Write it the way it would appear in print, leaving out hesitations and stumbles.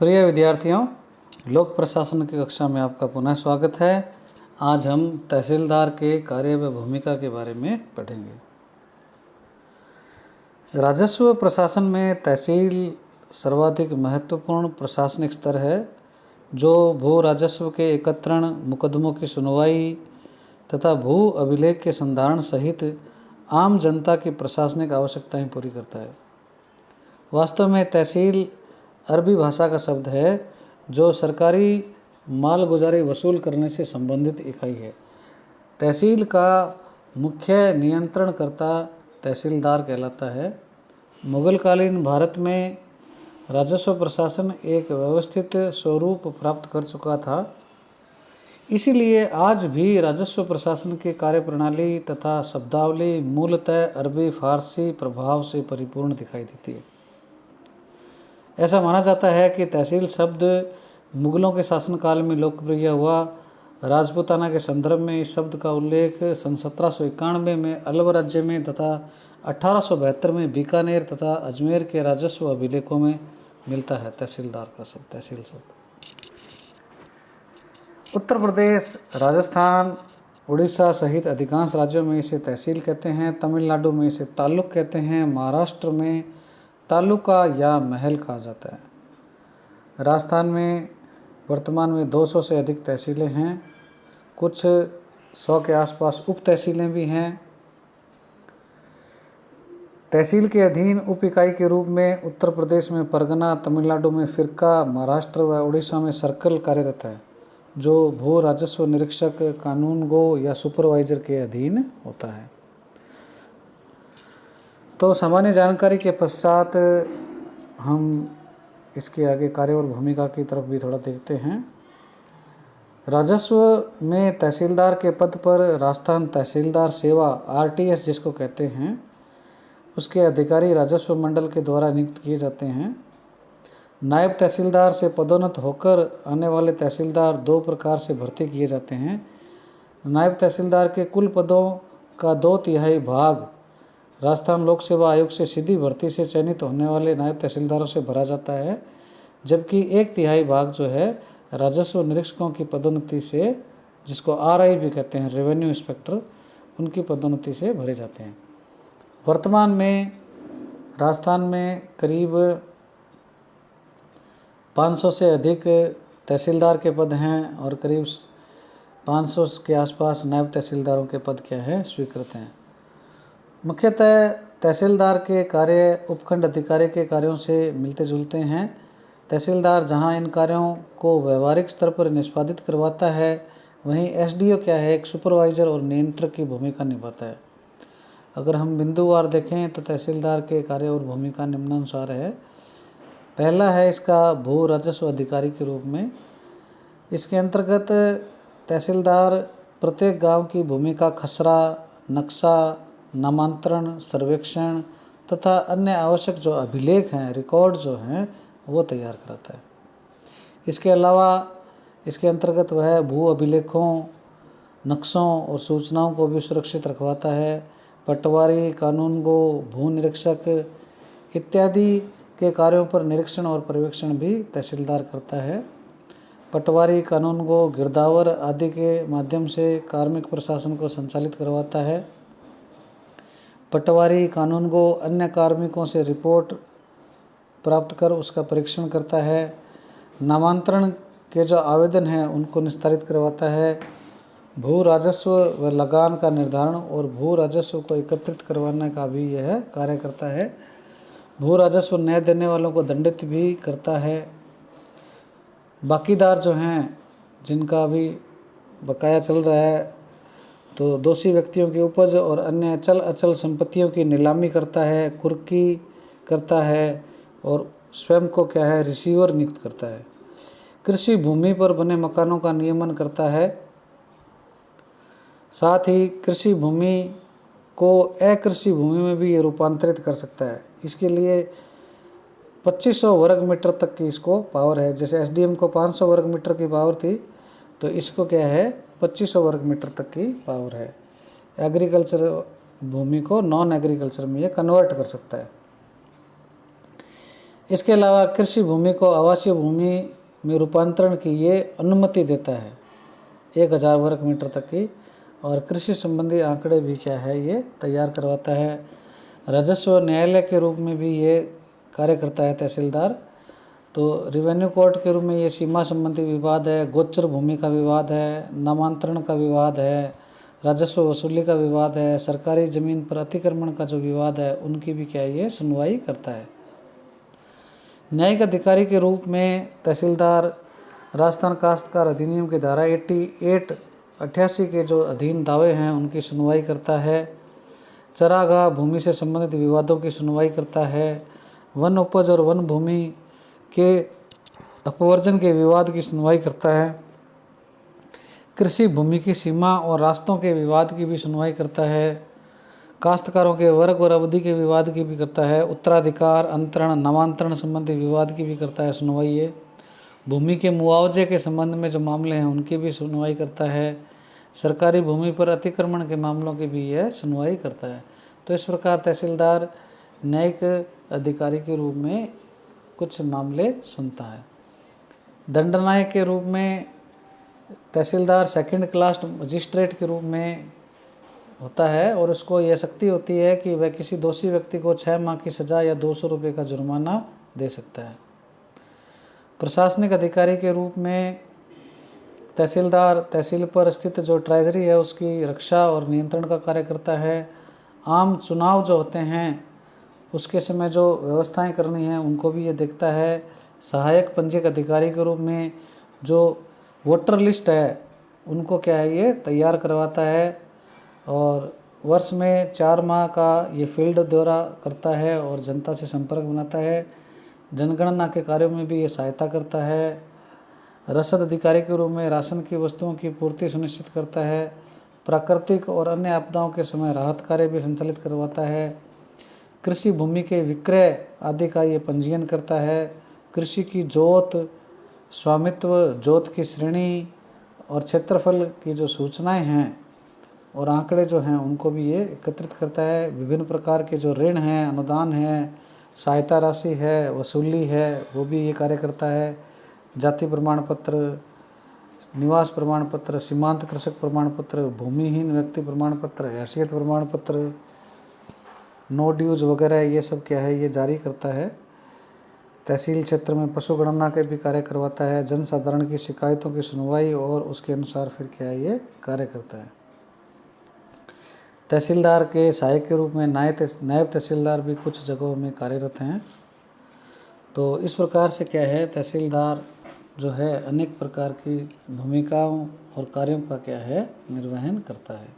प्रिय विद्यार्थियों, लोक प्रशासन की कक्षा में आपका पुनः स्वागत है। आज हम तहसीलदार के कार्य व भूमिका के बारे में पढ़ेंगे। राजस्व प्रशासन में तहसील सर्वाधिक महत्वपूर्ण प्रशासनिक स्तर है, जो भू राजस्व के एकत्रण, मुकदमों की सुनवाई तथा भू अभिलेख के संधारण सहित आम जनता की प्रशासनिक आवश्यकताएं पूरी करता है। वास्तव में तहसील अरबी भाषा का शब्द है जो सरकारी मालगुजारी वसूल करने से संबंधित इकाई है। तहसील का मुख्य नियंत्रणकर्ता तहसीलदार कहलाता है। मुगलकालीन भारत में राजस्व प्रशासन एक व्यवस्थित स्वरूप प्राप्त कर चुका था, इसीलिए आज भी राजस्व प्रशासन की कार्यप्रणाली तथा शब्दावली मूलतः अरबी फारसी प्रभाव से परिपूर्ण दिखाई देती है। ऐसा माना जाता है कि तहसील शब्द मुगलों के शासनकाल में लोकप्रिय हुआ। राजपूताना के संदर्भ में इस शब्द का उल्लेख सन 1791 में अलवर राज्य में तथा 1872 में बीकानेर तथा अजमेर के राजस्व अभिलेखों में मिलता है। तहसीलदार का शब्द, तहसील शब्द उत्तर प्रदेश, राजस्थान, उड़ीसा सहित अधिकांश राज्यों में इसे तहसील कहते हैं। तमिलनाडु में इसे ताल्लुक कहते हैं। महाराष्ट्र में तालुका या महल कहा जाता है। राजस्थान में वर्तमान में 200 से अधिक तहसीलें हैं। कुछ 100 के आसपास उप तहसीलें भी हैं। तहसील के अधीन उप इकाई के रूप में उत्तर प्रदेश में परगना, तमिलनाडु में फिरका, महाराष्ट्र व उड़ीसा में सर्कल कार्यरत है, जो भू राजस्व निरीक्षक, कानूनगो या सुपरवाइजर के अधीन होता है। तो सामान्य जानकारी के पश्चात हम इसके आगे कार्य और भूमिका की तरफ भी थोड़ा देखते हैं। राजस्व में तहसीलदार के पद पर राजस्थान तहसीलदार सेवा (RTS) जिसको कहते हैं, उसके अधिकारी राजस्व मंडल के द्वारा नियुक्त किए जाते हैं। नायब तहसीलदार से पदोन्नत होकर आने वाले तहसीलदार 2 प्रकार से भर्ती किए जाते हैं। नायब तहसीलदार के कुल पदों का 2/3 भाग राजस्थान लोक सेवा आयोग से सीधी भर्ती से चयनित होने वाले नायब तहसीलदारों से भरा जाता है, जबकि 1/3 भाग जो है राजस्व निरीक्षकों की पदोन्नति से, जिसको RI भी कहते हैं, रेवेन्यू इंस्पेक्टर, उनकी पदोन्नति से भरे जाते हैं। वर्तमान में राजस्थान में करीब 500 से अधिक तहसीलदार के पद हैं और करीब 500 के आसपास नायब तहसीलदारों के पद क्या है, स्वीकृत हैं। मुख्यतः तहसीलदार के कार्य उपखंड अधिकारी के कार्यों से मिलते जुलते हैं। तहसीलदार जहां इन कार्यों को व्यवहारिक स्तर पर निष्पादित करवाता है, वहीं SDO क्या है, एक सुपरवाइजर और नियंत्रक की भूमिका निभाता है। अगर हम बिंदुवार देखें तो तहसीलदार के कार्य और भूमिका निम्नानुसार है। पहला है इसका भू राजस्व अधिकारी के रूप में। इसके अंतर्गत तहसीलदार प्रत्येक गांव की भूमि का खसरा, नक्शा, नामांतरण, सर्वेक्षण तथा अन्य आवश्यक जो अभिलेख हैं, रिकॉर्ड जो हैं, वो तैयार कराता है। इसके अलावा इसके अंतर्गत वह भू अभिलेखों, नक्शों और सूचनाओं को भी सुरक्षित रखवाता है। पटवारी, कानूनगो, भू निरीक्षक इत्यादि के कार्यों पर निरीक्षण और पर्यवेक्षण भी तहसीलदार करता है। पटवारी, कानूनगो, गिरदावर आदि के माध्यम से कार्मिक प्रशासन को संचालित करवाता है। पटवारी, कानूनगो अन्य कार्मिकों से रिपोर्ट प्राप्त कर उसका परीक्षण करता है। नामांतरण के जो आवेदन हैं उनको निस्तारित करवाता है। भू राजस्व व लगान का निर्धारण और भू राजस्व को एकत्रित करवाने का भी यह कार्य करता है। भू राजस्व न देने वालों को दंडित भी करता है। बाकीदार जो हैं, जिनका अभी बकाया चल रहा है, तो दोषी व्यक्तियों की उपज और अन्य अचल अचल संपत्तियों की नीलामी करता है, कुर्की करता है और स्वयं को क्या है, रिसीवर नियुक्त करता है। कृषि भूमि पर बने मकानों का नियमन करता है। साथ ही कृषि भूमि को अकृषि भूमि में भी ये रूपांतरित कर सकता है। इसके लिए 2500 वर्ग मीटर तक की इसको पावर है। जैसे SDM को 500 वर्ग मीटर की पावर थी, तो इसको क्या है, 2500 वर्ग मीटर तक की पावर है। एग्रीकल्चर भूमि को नॉन एग्रीकल्चर में ये कन्वर्ट कर सकता है। इसके अलावा कृषि भूमि को आवासीय भूमि में रूपांतरण की ये अनुमति देता है 1000 वर्ग मीटर तक की, और कृषि संबंधी आंकड़े भी क्या है ये तैयार करवाता है। राजस्व न्यायालय के रूप में भी ये कार्य करता है तहसीलदार। तो रेवेन्यू कोर्ट के रूप में ये सीमा संबंधी विवाद है, गोचर भूमि का विवाद है, नामांतरण का विवाद है, राजस्व वसूली का विवाद है, सरकारी ज़मीन पर अतिक्रमण का जो विवाद है उनकी भी क्या ये सुनवाई करता है। न्यायिक अधिकारी के रूप में तहसीलदार राजस्थान काश्तकार अधिनियम की धारा 88 के जो अधीन दावे हैं उनकी सुनवाई करता है। चरागाह भूमि से संबंधित विवादों की सुनवाई करता है। वन उपज और वन भूमि के अपवर्जन के विवाद की सुनवाई करता है। कृषि भूमि की सीमा और रास्तों के विवाद की भी सुनवाई करता है। काश्तकारों के वर्ग और अवधि के विवाद की भी करता है। उत्तराधिकार, अंतरण, नामांतरण संबंधी विवाद की भी करता है सुनवाई ये। भूमि के मुआवजे के संबंध में जो मामले हैं उनकी भी सुनवाई करता है। सरकारी भूमि पर अतिक्रमण के मामलों की भी यह सुनवाई करता है। तो इस प्रकार तहसीलदार न्यायिक अधिकारी के रूप में कुछ मामले सुनता है। दंडनायक के रूप में तहसीलदार सेकंड क्लास मजिस्ट्रेट के रूप में होता है, और उसको यह शक्ति होती है कि वह किसी दोषी व्यक्ति को 6 माह की सज़ा या 200 रुपये का जुर्माना दे सकता है। प्रशासनिक अधिकारी के रूप में तहसीलदार तहसील पर स्थित जो ट्रेजरी है उसकी रक्षा और नियंत्रण का कार्य करता है। आम चुनाव जो होते हैं उसके समय जो व्यवस्थाएं करनी है उनको भी ये देखता है। सहायक पंजीयक अधिकारी के रूप में जो वोटर लिस्ट है उनको क्या है ये तैयार करवाता है, और वर्ष में 4 माह का ये फील्ड दौरा करता है और जनता से संपर्क बनाता है। जनगणना के कार्यों में भी ये सहायता करता है। रसद अधिकारी के रूप में राशन की वस्तुओं की पूर्ति सुनिश्चित करता है। प्राकृतिक और अन्य आपदाओं के समय राहत कार्य भी संचालित करवाता है। कृषि भूमि के विक्रय आदि का ये पंजीयन करता है। कृषि की जोत, स्वामित्व, जोत की श्रेणी और क्षेत्रफल की जो सूचनाएं हैं और आंकड़े जो हैं उनको भी ये एकत्रित करता है। विभिन्न प्रकार के जो ऋण हैं, अनुदान है, सहायता राशि है, वसूली है, वो भी ये कार्य करता है। जाति प्रमाण पत्र, निवास प्रमाण पत्र, सीमांत कृषक प्रमाण पत्र, भूमिहीन व्यक्ति प्रमाण पत्र, हैसियत प्रमाण पत्र, नो ड्यूज वगैरह ये सब क्या है ये जारी करता है। तहसील क्षेत्र में पशु गणना के भी कार्य करवाता है। जन साधारण की शिकायतों की सुनवाई और उसके अनुसार फिर क्या है ये कार्य करता है। तहसीलदार के सहायक के रूप में नायब तहसीलदार भी कुछ जगहों में कार्यरत हैं। तो इस प्रकार से क्या है तहसीलदार जो है अनेक प्रकार की भूमिकाओं और कार्यों का क्या है निर्वहन करता है।